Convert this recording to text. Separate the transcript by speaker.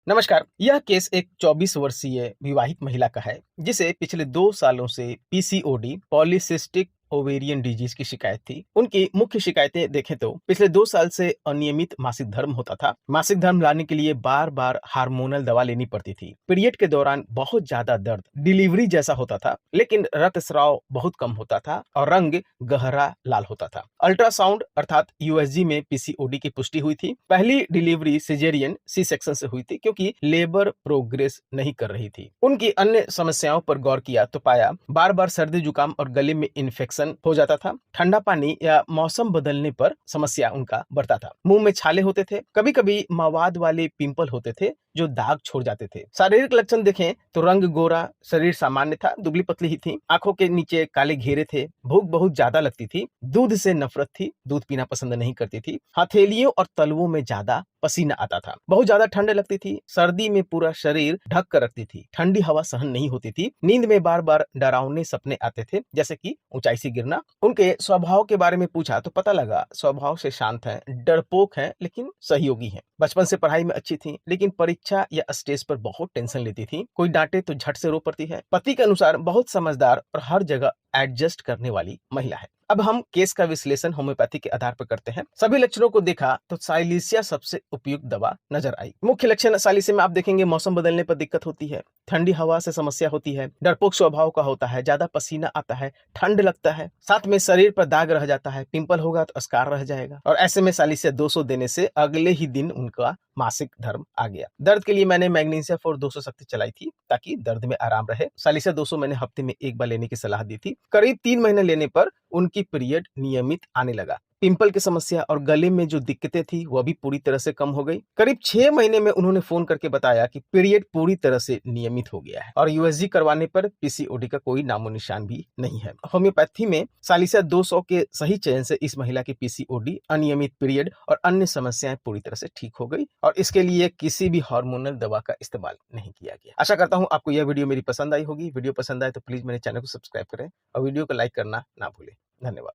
Speaker 1: नमस्कार। यह केस एक 24 वर्षीय विवाहित महिला का है जिसे पिछले 2 सालों से पीसीओडी पॉलीसिस्टिक ओवेरियन डिजीज की शिकायत थी। उनकी मुख्य शिकायतें देखें तो पिछले 2 साल से अनियमित मासिक धर्म होता था। मासिक धर्म लाने के लिए बार-बार हार्मोनल दवा लेनी पड़ती थी। पीरियड के दौरान बहुत ज्यादा दर्द डिलीवरी जैसा होता था, लेकिन रक्तस्राव बहुत कम होता था और रंग गहरा लाल होता था। अल्ट्रासाउंड अर्थात यूएसजी में पीसीओडी की पुष्टि हुई थी। पहली डिलीवरी सिजेरियन सी सेक्शन से हुई थी क्योंकि लेबर प्रोग्रेस नहीं कर रही थी। उनकी अन्य समस्याओं पर गौर किया तो पाया बार बार सर्दी जुकाम और गले में इन्फेक्शन हो जाता था। ठंडा पानी या मौसम बदलने पर समस्या उनका बढ़ता था। मुंह में छाले होते थे, कभी कभी मवाद वाले पिंपल होते थे जो दाग छोड़ जाते थे। शारीरिक लक्षण देखें तो रंग गोरा, शरीर सामान्य था, दुबली पतली ही थी, आंखों के नीचे काले घेरे थे, भूख बहुत ज्यादा लगती थी, दूध से नफरत थी, दूध पीना पसंद नहीं करती थी, हथेलियों और तलवों में ज्यादा पसीना आता था, बहुत ज्यादा ठंड लगती थी, सर्दी में पूरा शरीर ढक कर रखती थी, ठंडी हवा सहन नहीं होती थी, नींद में बार बार डरावने सपने आते थे जैसे कि ऊंचाई से गिरना। उनके स्वभाव के बारे में पूछा तो पता लगा स्वभाव से शांत है, डरपोक है लेकिन सहयोगी है। बचपन से पढ़ाई में अच्छी थी लेकिन परीक्षा या स्टेज पर बहुत टेंशन लेती थी, कोई डांटे तो झट से रो पड़ती है। पति के अनुसार बहुत समझदार और हर जगह एडजस्ट करने वाली महिला है। अब हम केस का विश्लेषण होम्योपैथी के आधार पर करते हैं। सभी लक्षणों को देखा तो साइलिसिया सबसे उपयुक्त दवा नजर आई। मुख्य लक्षण साइलिसिया में आप देखेंगे मौसम बदलने पर दिक्कत होती है, ठंडी हवा से समस्या होती है, डरपोक स्वभाव का होता है, ज्यादा पसीना आता है, ठंड लगता है, साथ में शरीर पर दाग रह जाता है, पिंपल होगा तो स्कार रह जाएगा। और ऐसे में साइलिसिया 200 देने से अगले ही दिन उनका मासिक धर्म आ गया। दर्द के लिए मैंने मैग्नीशिया फॉर 200 शक्ति चलाई थी ताकि दर्द में आराम रहे। साइलिसिया 200 मैंने हफ्ते में एक बार लेने की सलाह दी थी। करीब 3 महीने लेने पर उनकी पीरियड नियमित आने लगा। पिंपल की समस्या और गले में जो दिक्कतें थी वह भी पूरी तरह से कम हो गई। करीब 6 महीने में उन्होंने फोन करके बताया कि पीरियड पूरी तरह से नियमित हो गया है और यूएसजी करवाने पर पीसीओडी का कोई नामो निशान भी नहीं है। होम्योपैथी में सालिसिया 200 के सही चयन से इस महिला की पीसीओडी, अनियमित पीरियड और अन्य समस्याएं पूरी तरह से ठीक हो गई और इसके लिए किसी भी हार्मोनल दवा का इस्तेमाल नहीं किया गया। आशा करता हूं आपको यह वीडियो मेरी पसंद आई होगी। वीडियो पसंद आए तो प्लीज मेरे चैनल को सब्सक्राइब करें और वीडियो को लाइक करना ना भूलें। धन्यवाद।